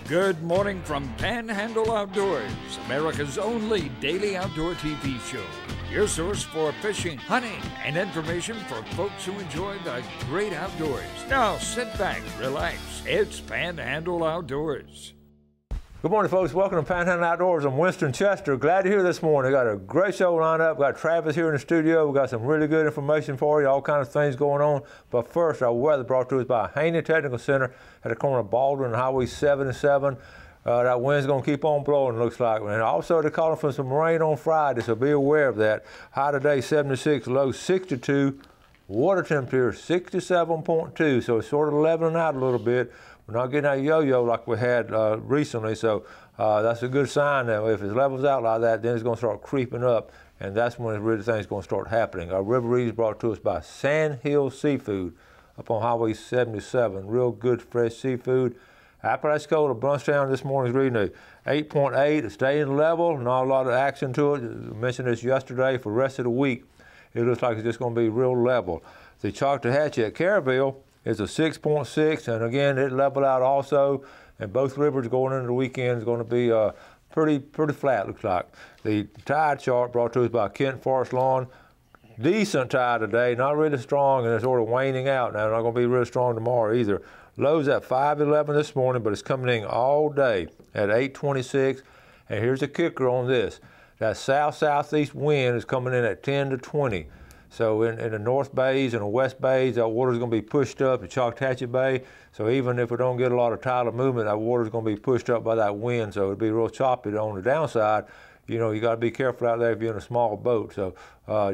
Good morning from Panhandle Outdoors, America's only daily outdoor TV show. Your source for fishing, hunting, and information for folks who enjoy the great outdoors. Now sit back, relax. It's Panhandle Outdoors. Good morning, folks. Welcome to Panhandle Outdoors. I'm Winston Chester. Glad you're here this morning. Got a great show lined up. Got Travis here in the studio. We got some really good information for you, all kinds of things going on. But first, our weather brought to us by Haney Technical Center at the corner of Baldwin and Highway 77. That wind's going to keep on blowing, looks like. And also, they're calling for some rain on Friday, so be aware of that. High today, 76, low 62. Water temperature, 67.2, so it's sort of leveling out a little bit. We're not getting that yo-yo like we had recently, so that's a good sign that if it levels out like that, then it's going to start creeping up, and that's when really things going to start happening. Our river read is brought to us by Sand Hill Seafood up on Highway 77. Real good, fresh seafood. Apalachicola, Brunstown, this morning's reading 8.8. It's staying level, not a lot of action to it. I mentioned this yesterday. For the rest of the week, it looks like it's just going to be real level. The Choctawhatchee at Caryville is a 6.6, and again, it leveled out also. And both rivers going into the weekend is going to be pretty flat, looks like. The tide chart brought to us by Kent Forest Lawn. Decent tide today, not really strong, and it's sort of waning out now. Not going to be really strong tomorrow either. Lows at 5:11 this morning, but it's coming in all day at 8:26. And here's the kicker on this. That south-southeast wind is coming in at 10 to 20. So in the North Bays and the West Bays, that water's going to be pushed up in Choctawhatchee Bay. So even if we don't get a lot of tidal movement, that water's going to be pushed up by that wind. So it'll be real choppy on the downside. You know, you got to be careful out there if you're in a small boat. So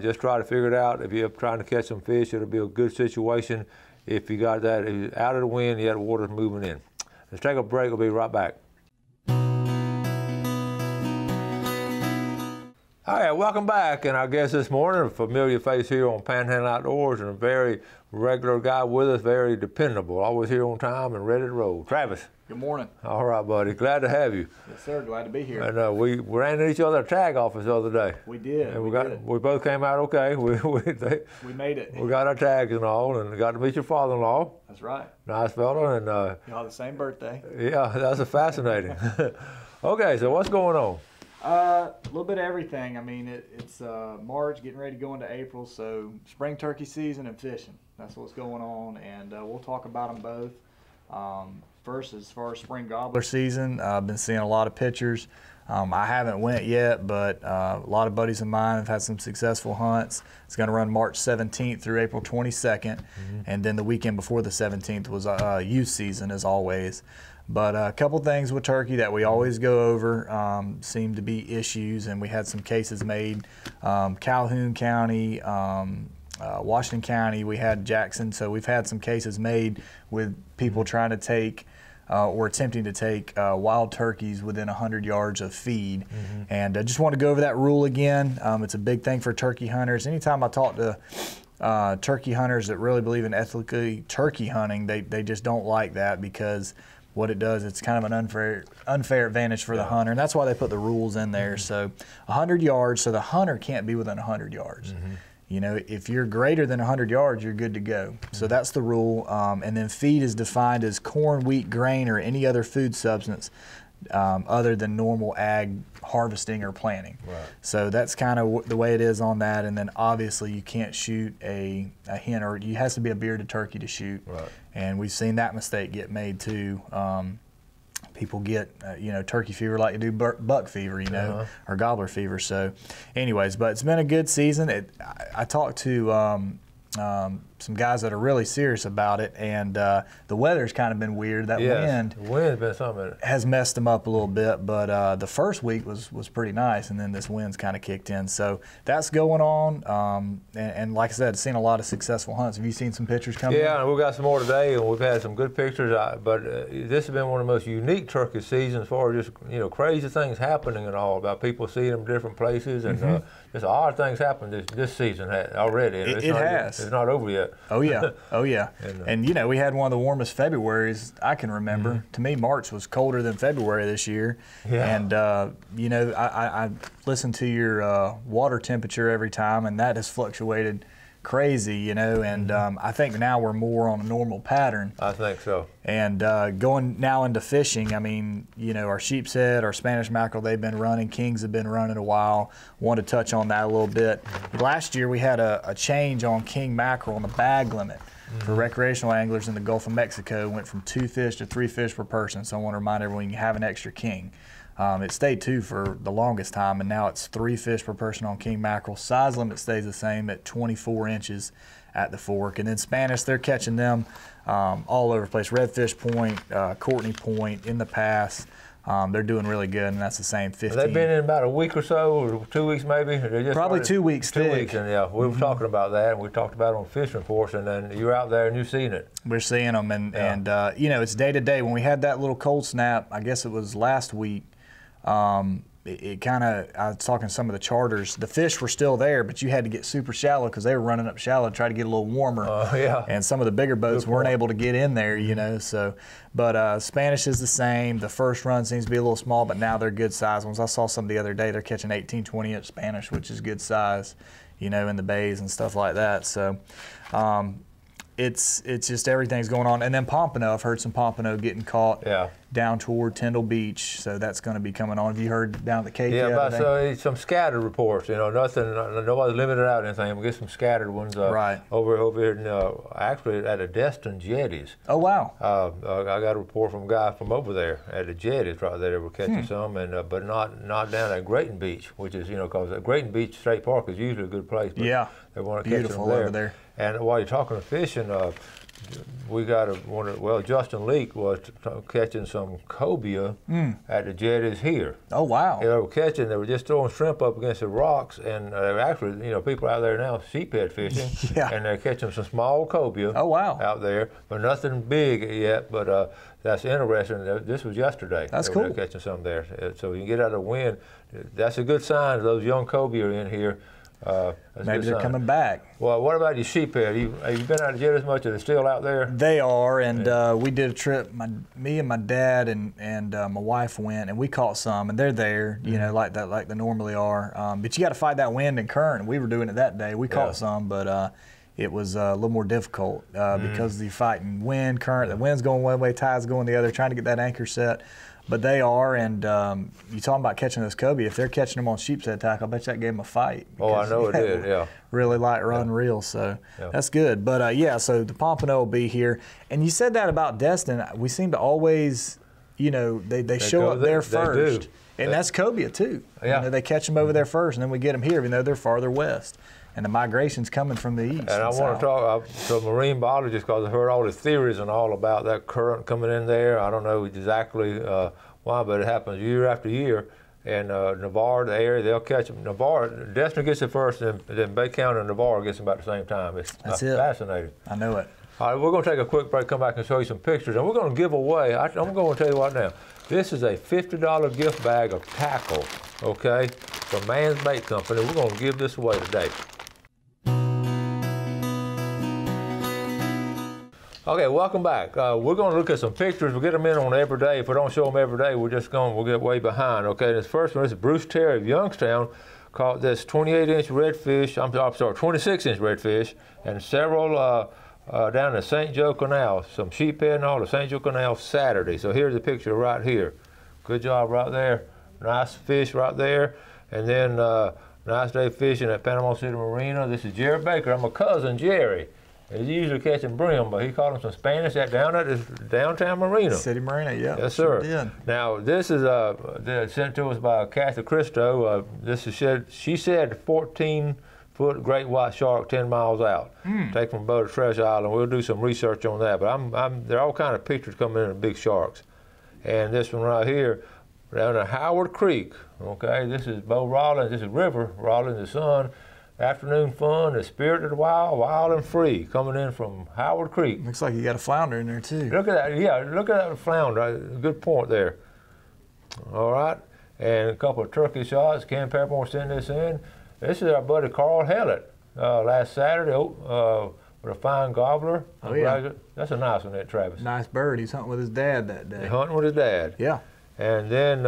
just try to figure it out. If you're trying to catch some fish, it'll be a good situation. If you got that out of the wind, you have the water moving in. Let's take a break. We'll be right back. All right, welcome back. And our guest this morning, a familiar face here on Panhandle Outdoors, and a very regular guy with us, very dependable, always here on time and ready to roll. Travis. Good morning. All right, buddy. Glad to have you. Yes, sir. Glad to be here. And we ran into each other at tag office the other day. We did. And we both came out okay. We made it. We got our tags and all, and got to meet your father-in-law. That's right. Nice fella. And y'all the same birthday. Yeah, that's fascinating. Okay, so what's going on? A little bit of everything. I mean, it's March, getting ready to go into April, so spring turkey season and fishing. That's what's going on, and we'll talk about them both. First, as far as spring gobbler season, I've been seeing a lot of pictures. I haven't went yet, but a lot of buddies of mine have had some successful hunts. It's going to run March 17th through April 22nd, and then the weekend before the 17th was youth season, as always. But a couple things with turkey that we always go over seem to be issues, and we had some cases made. Calhoun County, Washington County, we had Jackson, so we've had some cases made with people trying to take or attempting to take wild turkeys within 100 yards of feed. And I just want to go over that rule again. It's a big thing for turkey hunters. Anytime I talk to turkey hunters that really believe in ethically turkey hunting, they just don't like that, because what it does, it's kind of an unfair advantage for the hunter, and that's why they put the rules in there. So 100 yards, so the hunter can't be within 100 yards. You know, if you're greater than 100 yards, you're good to go. So that's the rule. And then feed is defined as corn, wheat, grain, or any other food substance other than normal ag harvesting or planting. Right. So that's kind of the way it is on that. And then obviously you can't shoot a hen, or it has to be a bearded turkey to shoot. Right. And we've seen that mistake get made too. People get, turkey fever like you do buck fever, or gobbler fever. So anyways, but it's been a good season. I talked to some guys that are really serious about it, and the weather's kind of been weird. That wind, the wind's been something has messed them up a little bit, but the first week was pretty nice, and then this wind's kind of kicked in. So that's going on, and like I said, seen a lot of successful hunts. Have you seen some pictures coming? Yeah, and we've got some more today, and we've had some good pictures. But this has been one of the most unique turkey seasons, as far as just crazy things happening and all, about people seeing them in different places, and just odd things happen this season already. It has. It's not over yet. Oh yeah, oh yeah. And we had one of the warmest Februarys I can remember. To me, March was colder than February this year. Yeah. And I listen to your water temperature every time, and that has fluctuated crazy, you know, and I think now we're more on a normal pattern. I think so. And going now into fishing, I mean, you know, our sheepshead, our Spanish mackerel, they've been running. Kings have been running a while. Want to touch on that a little bit. Last year we had a change on king mackerel on the bag limit for recreational anglers in the Gulf of Mexico. Went from 2 fish to 3 fish per person. So I want to remind everyone, you have an extra king. It stayed 2 for the longest time, and now it's 3 fish per person on king mackerel. Size limit stays the same at 24 inches at the fork. And then Spanish, they're catching them all over the place. Redfish Point, Courtney Point, in the pass. They're doing really good, and that's the same 15. They've been in about a week or so, or 2 weeks maybe? Probably 2 weeks. 2 weeks, and yeah, we were talking about that, and we talked about it on Fish Reports, and then you're out there and you're seeing it. We're seeing them, and you know, it's day to day. When we had that little cold snap, I guess it was last week, it kind of, I was talking to some of the charters, the fish were still there, but you had to get super shallow because they were running up shallow to try to get a little warmer. Yeah. And some of the bigger boats weren't able to get in there, you know. So, but Spanish is the same. The first run seems to be a little small, but now they're good size ones. I saw some the other day, they're catching 18, 20-inch Spanish, which is good size, you know, in the bays and stuff like that. So, it's just everything's going on. And then pompano, I've heard some pompano getting caught down toward Tyndall Beach, so that's going to be coming on. Have you heard down at the Cape yet? Yeah, about some scattered reports. You know, nobody's limited out anything. We get some scattered ones over here, actually at the Destin jetties. Oh, wow. I got a report from a guy from over there at the jetties right there. We're catching some, and but not down at Grayton Beach, which is, you know, because Grayton Beach State Park is usually a good place. But they want to catch them there. Over there. And while you're talking to fishing, we got Justin Leake was catching some cobia at the jetties here. Oh, wow. They were just throwing shrimp up against the rocks, and they're actually, you know, people out there now sheephead fishing, and they're catching some small cobia out there, but nothing big yet, but that's interesting. This was yesterday. That's cool. They're catching some there. So you can get out of the wind. That's a good sign. Those young cobia are in here. Maybe they're coming back. Well, what about your sheephead? Have you been out to jet as much? Are they still out there? They are, and we did a trip. Me and my dad and my wife went, and we caught some, and they're there, you know, like they normally are. But you got to fight that wind and current. We were doing it that day. We caught some, but it was a little more difficult because you're fighting wind, current. The wind's going one way, tide's going the other, trying to get that anchor set. But they are, and you talking about catching those cobia. If they're catching them on sheepshead tackle, I bet that gave them a fight. Oh, I know it did, yeah. Really light run reel, so that's good. But so the pompano will be here. And you said that about Destin. We seem to always, you know, they show up there first. Do. And that's cobia too. Yeah. You know, they catch them over there first, and then we get them here, even though they're farther west. And the migration's coming from the east. And I want to talk to marine biologists because I've heard all the theories and all about that current coming in there. I don't know exactly why, but it happens year after year. And Navarre, the area, they'll catch them. Navarre, Destin gets it first, and then Bay County and Navarre gets them about the same time. It's fascinating. I know it. All right, we're going to take a quick break, come back and show you some pictures. And we're going to give away, I'm going to tell you what now, this is a $50 gift bag of tackle, okay, from Man's Bait Company. We're going to give this away today. Okay, welcome back. We're going to look at some pictures. We'll get them in on every day. If we don't show them every day, we'll get way behind. Okay, this first one, this is Bruce Terry of Youngstown, caught this 28-inch redfish, 26-inch redfish, and several down the St. Joe Canal, some sheephead and all the St. Joe Canal Saturday. So here's the picture right here. Good job right there. Nice fish right there. And then nice day fishing at Panama City Marina. This is Jerry Baker. I'm my cousin, Jerry. He's usually catching brim, but he caught him some Spanish down at this downtown marina. City Marina, yeah. Yes, sir. Sure did. Now, this is sent to us by Kathy Christo. This is she said 14-foot great white shark 10 miles out. Take from a boat to Treasure Island. We'll do some research on that. But there are all kind of pictures coming in of big sharks. And this one right here, down at Howard Creek. Okay, this is Bo Rollins. This is River Rollins, the son. Afternoon fun, the spirit of the wild and free, coming in from Howard Creek. Looks like you got a flounder in there too. Look at that, yeah, look at that flounder. Good point there. All right, and a couple of turkey shots. Ken Peppermore sent this in. This is our buddy Carl Hellett last Saturday with a fine gobbler. Oh, yeah. That's a nice one there, Travis. Nice bird. He's hunting with his dad that day. He's hunting with his dad. Yeah. And then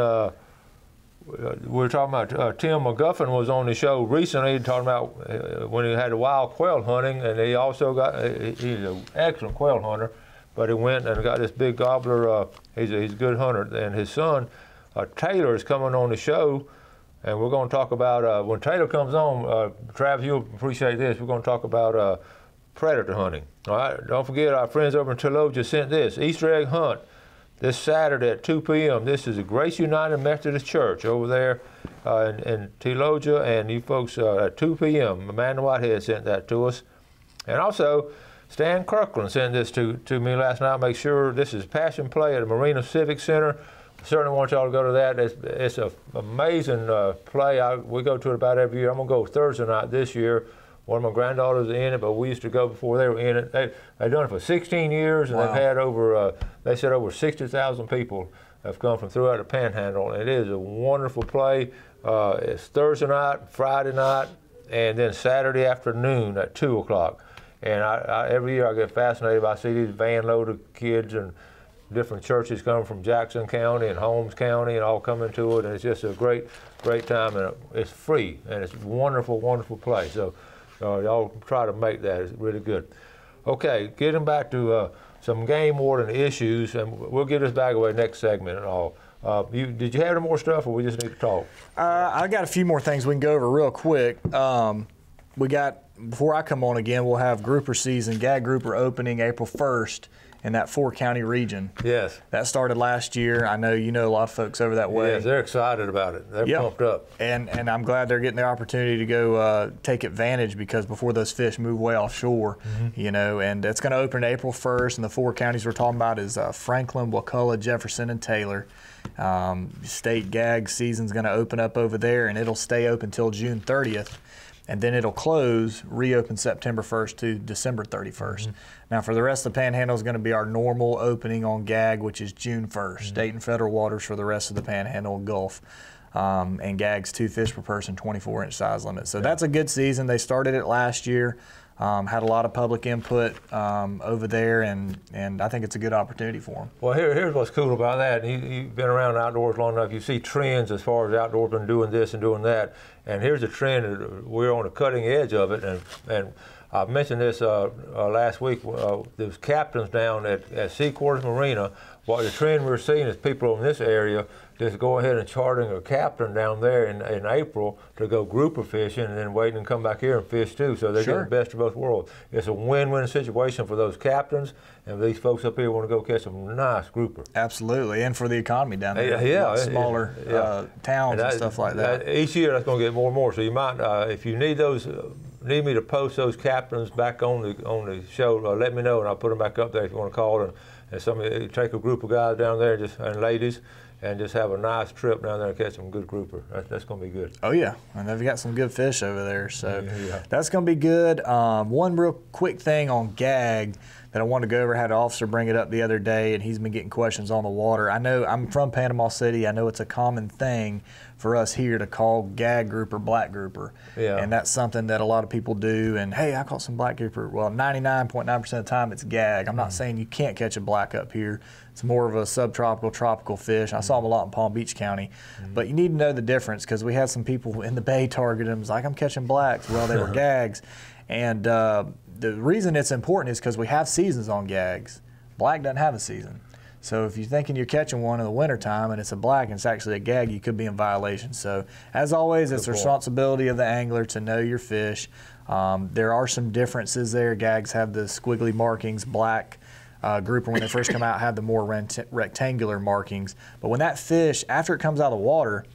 we were talking about Tim McGuffin was on the show recently talking about when he had the wild quail hunting, and he also got he's an excellent quail hunter, but he went and got this big gobbler. He's a good hunter, and his son Taylor is coming on the show, and we're going to talk about when Taylor comes on. Travis, you'll appreciate this. We're going to talk about predator hunting. All right, don't forget our friends over in Toloja just sent this Easter egg hunt. This Saturday at 2 p.m. This is the Grace United Methodist Church over there in Toloja, and you folks at 2 p.m. Amanda Whitehead sent that to us. And also, Stan Kirkland sent this to me last night. Make sure this is Passion Play at the Marina Civic Center. Certainly want y'all to go to that. It's an amazing play. We go to it about every year. I'm going to go Thursday night this year. One of my granddaughters is in it, but we used to go before they were in it. They've done it for 16 years, and wow. They've had over, they said over 60,000 people have come from throughout the Panhandle. And it is a wonderful play. It's Thursday night, Friday night, and then Saturday afternoon at 2 o'clock. And every year I get fascinated. I see these van-load of kids and different churches coming from Jackson County and Holmes County and all coming to it. And it's just a great time, and it's free, and it's a wonderful, wonderful play. So y'all try to make that. It's really good. Okay, getting back to some game warden issues, and we'll get this back away next segment and all. Did you have any more stuff, or we just need to talk? I got a few more things we can go over real quick. We got, before I come on again, we'll have grouper season, gag grouper opening April 1st. In that 4-county region. Yes. That started last year. I know you know a lot of folks over that way. Yes, they're excited about it. They're pumped up. And I'm glad they're getting the opportunity to go take advantage, because before those fish move way offshore, you know, and it's going to open April 1st, and the 4 counties we're talking about is Franklin, Wakulla, Jefferson, and Taylor. State gag season's going to open up over there, and it'll stay open till June 30th. And then it'll close, reopen September 1st to December 31st. Now, for the rest of the Panhandle is going to be our normal opening on gag, which is June 1st. State and federal waters for the rest of the Panhandle and Gulf. And gag's 2 fish per person, 24-inch size limit. So that's a good season. They started it last year. Had a lot of public input over there, and I think it's a good opportunity for them. Well, here's what's cool about that. You've been around outdoors long enough. You see trends as far as outdoors been doing this and doing that. And here's a trend. We're on the cutting edge of it. And I mentioned this last week. There's captains down at Seaquarters Marina. What the trend we're seeing is people in this area just go ahead and chartering a captain down there in April to go grouper fishing, and then waiting and come back here and fish too. So they're getting the best of both worlds. It's a win-win situation for those captains, and these folks up here want to go catch some nice grouper. Absolutely, and for the economy down there. Smaller towns and stuff like that. Each year that's going to get more and more. So you might, if you need those, need me to post those captains back on the show, let me know, and I'll put them back up there if you want to call, and somebody take a group of guys down there and ladies, and just have a nice trip down there and catch some good grouper. That's going to be good. Oh, yeah. And they've got some good fish over there. So that's going to be good. One real quick thing on gag that I wanted to go over. I had an officer bring it up the other day, and he's been getting questions on the water. I know I'm from Panama City. I know it's a common thing for us here to call gag grouper black grouper. Yeah. And that's something that a lot of people do. And, hey, I caught some black grouper. Well, 99.9% of the time it's gag. I'm not saying you can't catch a black up here. It's more of a subtropical, tropical fish. I saw them a lot in Palm Beach County. But you need to know the difference, because we had some people in the bay target them. It's like, I'm catching blacks. Well, they were gags. And the reason it's important is because we have seasons on gags. Black doesn't have a season. So if you're thinking you're catching one in the wintertime and it's a black and it's actually a gag, you could be in violation. So as always, it's the responsibility of the angler to know your fish. There are some differences there. Gags have the squiggly markings. Black grouper, when they first come out, have the more rectangular markings. But when that fish, after it comes out of the water,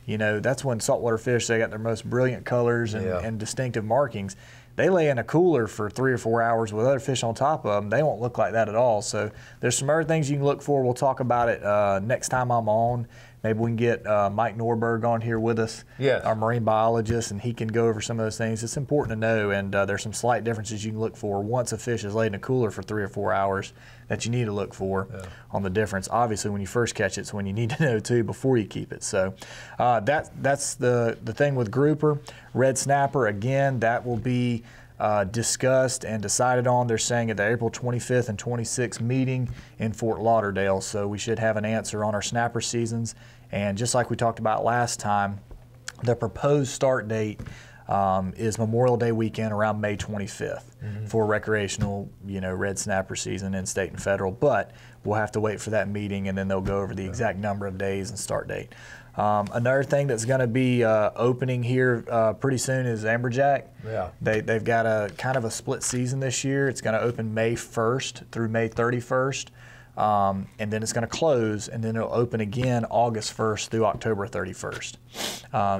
you know, that's when saltwater fish, they got their most brilliant colors and distinctive markings. They lay in a cooler for 3 or 4 hours with other fish on top of them. They won't look like that at all. So there's some other things you can look for. We'll talk about it next time I'm on. Maybe we can get Mike Norberg on here with us, our marine biologist, and he can go over some of those things. It's important to know, and there's some slight differences you can look for once a fish is laid in a cooler for 3 or 4 hours that you need to look for on the difference. Obviously, when you first catch it's when you need to know too before you keep it. So that's the thing with grouper. Red snapper, again, that will be discussed and decided on. They're saying at the April 25th and 26th meeting in Fort Lauderdale. So we should have an answer on our snapper seasons. And just like we talked about last time, the proposed start date is Memorial Day weekend around May 25th for recreational, red snapper season in state and federal. But we'll have to wait for that meeting, and then they'll go over the exact number of days and start date. Another thing that's going to be opening here pretty soon is Amberjack. Yeah. They've got a kind of a split season this year. It's going to open May 1st through May 31st. And then it's going to close, and then it'll open again August 1st through October 31st.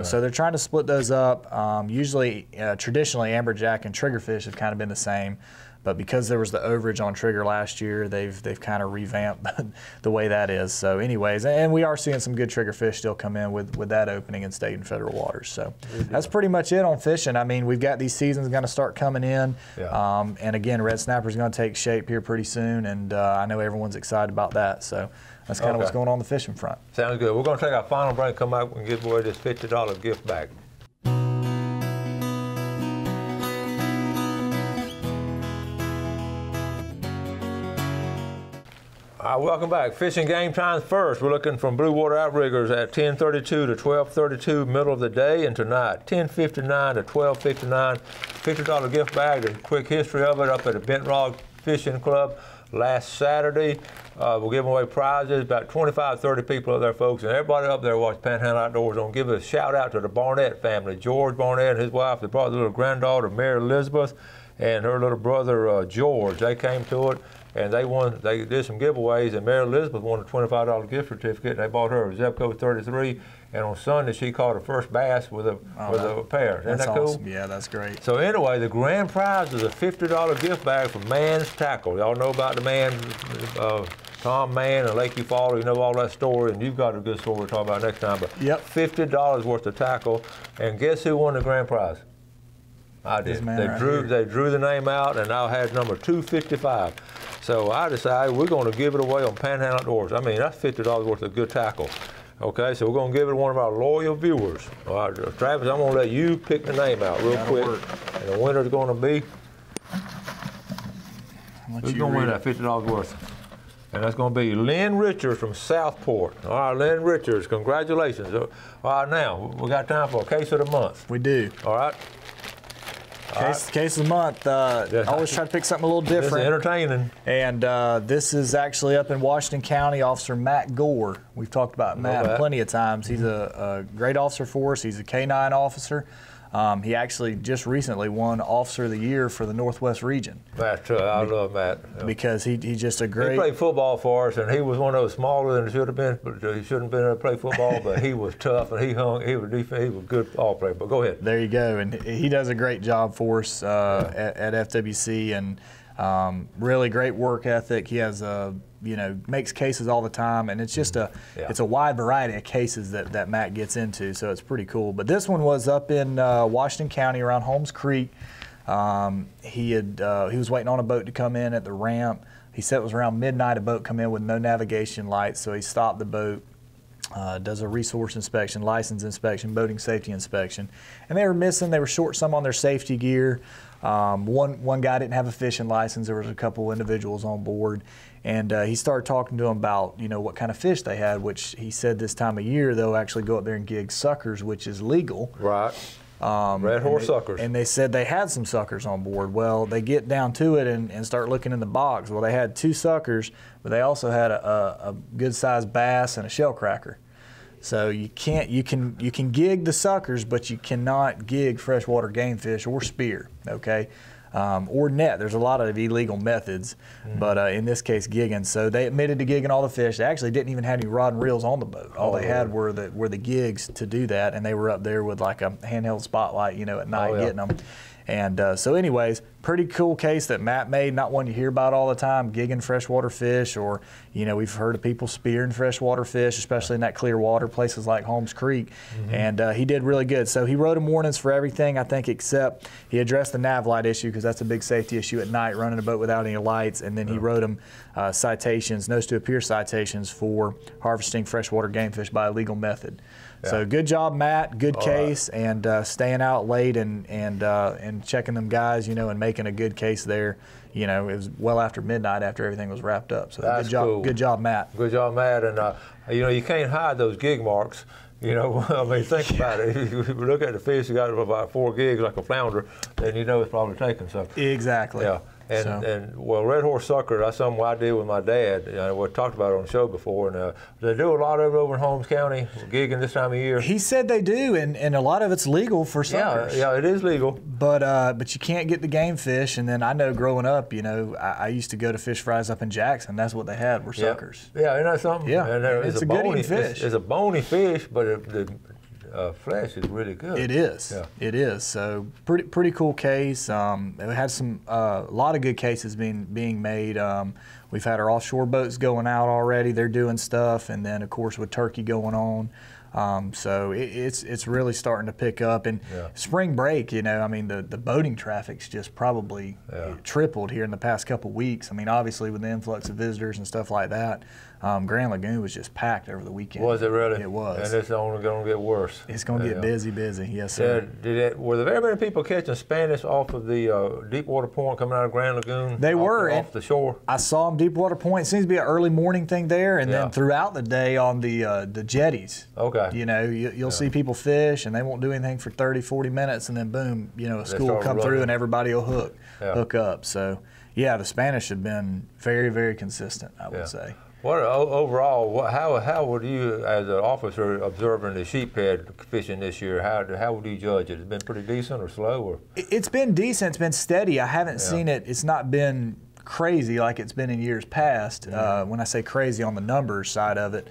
So they're trying to split those up. Usually, traditionally, amberjack and triggerfish have kind of been the same, but because there was the overage on trigger last year, they've kind of revamped the way that is. So anyways, and we are seeing some good triggerfish still come in with that opening in state and federal waters. So that's pretty much it on fishing. I mean, we've got these seasons going to start coming in. Yeah. And again, red snapper is going to take shape here pretty soon, and I know everyone's excited about that. So that's kind of what's going on the fishing front. Sounds good. We're going to take our final break, come out and give away this $50 gift bag. All right, welcome back. Fishing game times first. We're looking from Blue Water Outriggers at 10:32 to 12:32, middle of the day, and tonight 10:59 to 12:59. $50 gift bag. There's a quick history of it up at the Bent Rod Fishing Club last Saturday. We're giving away prizes. About 25, 30 people up there, folks, and everybody up there watch Panhandle Outdoors. I'll give a shout out to the Barnett family, George Barnett and his wife. They brought their little granddaughter, Mary Elizabeth, and her little brother, George. They came to it. And they did some giveaways, and Mary Elizabeth won a $25 gift certificate, and they bought her a Zebco 33, and on Sunday she caught her first bass with a pair. Isn't that cool? Awesome. Yeah, that's great. So anyway, the grand prize is a $50 gift bag from Mann's Tackle. Y'all know about the man, Tom Mann and Lakeview Fall. You know all that story, and you've got a good story to talk about next time. But $50 worth of tackle, and guess who won the grand prize? I did. They drew the name out, and I had number 255. So I decided we're going to give it away on Panhandle Outdoors. I mean, that's $50 worth of good tackle. Okay, so we're going to give it to one of our loyal viewers. All right, Travis, I'm going to let you pick the name out real quick. And the winner's going to be, who's going to win that $50 worth? And that's going to be Lynn Richards from Southport. All right, Lynn Richards, congratulations. All right, now, we got time for a case of the month. We do. All right. Case of the month. I always try to pick something a little different. This is entertaining. And this is actually up in Washington County. Officer Matt Gore. We've talked about Matt plenty of times. He's a great officer for us. He's a K-9 officer. He actually just recently won Officer of the Year for the Northwest region. Matt, I love Matt. Because he's just a great... He played football for us, and he was one of those smaller than he should have been. But he shouldn't have been able to play football, but he was tough, and he was a good ball player. But go ahead. There you go. And he does a great job for us at FWC, and really great work ethic. He has makes cases all the time, and it's just it's a wide variety of cases that Matt gets into, so it's pretty cool. But this one was up in Washington County around Holmes Creek. He was waiting on a boat to come in at the ramp. He said it was around midnight. A boat come in with no navigation lights, so he stopped the boat, does a resource inspection, license inspection, boating safety inspection, and they were missing. They were short some on their safety gear. One guy didn't have a fishing license. There was a couple individuals on board. And he started talking to them about, what kind of fish they had, which he said this time of year they'll actually go up there and gig suckers, which is legal. Right. Red horse suckers. And they said they had some suckers on board. Well, they get down to it and start looking in the box. Well, they had 2 suckers, but they also had a good-sized bass and a shell cracker. So you can gig the suckers, but you cannot gig freshwater game fish or spear, okay? Or net. There's a lot of illegal methods, but in this case, gigging. So they admitted to gigging all the fish. They actually didn't even have any rod and reels on the boat. All they had were the gigs to do that, and they were up there with like a handheld spotlight, at night getting them. And so anyways, pretty cool case that Matt made, not one you hear about all the time, gigging freshwater fish, or, you know, we've heard of people spearing freshwater fish, especially in that clear water, places like Holmes Creek, and he did really good. So he wrote him warnings for everything, I think, except he addressed the nav light issue, because that's a big safety issue at night, running a boat without any lights, and then he wrote him citations, nose to appear citations for harvesting freshwater game fish by a legal method. So good job, Matt. Good case, and staying out late and checking them guys, you know, and making a good case there. You know, it was well after midnight after everything was wrapped up. So That's good job, cool. Good job, Matt. Good job, Matt. And you know, you can't hide those gig marks. You know, I mean, think about it. If you look at the fish, you got about 4 gigs like a flounder, then you know it's probably taken. So Exactly. yeah. And well, red horse sucker, that's something I did with my dad. We talked about it on the show before. And they do a lot of it over in Holmes County, gigging this time of year. He said they do, and a lot of it's legal for suckers. Yeah, it is legal. But you can't get the game fish. And then I know growing up, you know, I used to go to fish fries up in Jackson. That's what they had were suckers. Yeah, isn't that something? Yeah, and it's a good eating fish. It's a bony fish, but the flesh is really good. It is. Yeah. It is. So pretty cool case. It had a lot of good cases being made. We've had our offshore boats going out already. They're doing stuff, and then of course with turkey going on. So it's really starting to pick up. And spring break, you know, I mean the boating traffic's just probably tripled here in the past couple weeks. I mean, obviously with the influx of visitors and stuff like that. Grand Lagoon was just packed over the weekend. Was it really? It was. And it's only going to get worse. It's going to get busy, yes, sir. Were there very many people catching Spanish off of the Deepwater Point coming out of Grand Lagoon? They were. Off the shore? I saw them Deepwater Point. It seems to be an early morning thing there, and then throughout the day on the jetties. Okay. You know, you'll see people fish, and they won't do anything for 30, 40 minutes, and then boom, you know, a school will come through and everybody will hook up. So, yeah, the Spanish have been very, very consistent, I would say. What overall? How would you, as an officer observing the sheephead fishing this year, how would you judge it? Has it been pretty decent or slow? Or? It's been decent. It's been steady. I haven't seen it. It's not been crazy like it's been in years past. When I say crazy on the numbers side of it,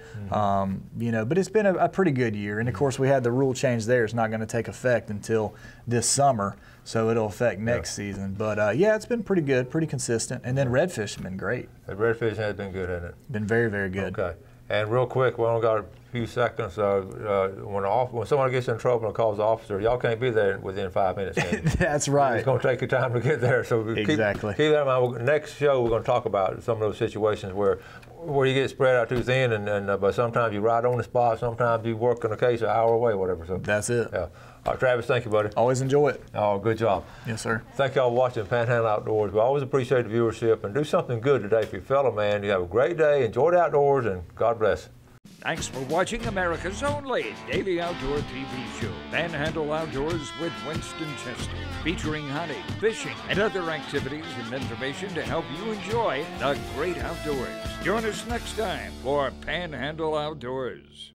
you know, but it's been a pretty good year. And of course, we had the rule change there. It's not going to take effect until this summer. So it'll affect next season. But yeah, it's been pretty good, pretty consistent. And then redfish have been great. The redfish has been good, hasn't it? Been very, very good. Okay. And real quick, we only got a few seconds. When someone gets in trouble and calls the officer, y'all can't be there within 5 minutes. That's right. It's going to take you time to get there. So keep that in mind. Next show, we're going to talk about some of those situations where you get spread out too thin, but sometimes you ride on the spot, sometimes you work on a case an hour away, whatever. So that's it. Yeah. All right, Travis, thank you, buddy. Always enjoy it. Oh, good job. Yes, sir. Thank y'all for watching Panhandle Outdoors. We always appreciate the viewership, and do something good today for your fellow man. You have a great day, enjoy the outdoors, and God bless. Thanks for watching America's only daily outdoor TV show, Panhandle Outdoors with Winston Chester, featuring hunting, fishing, and other activities and information to help you enjoy the great outdoors. Join us next time for Panhandle Outdoors.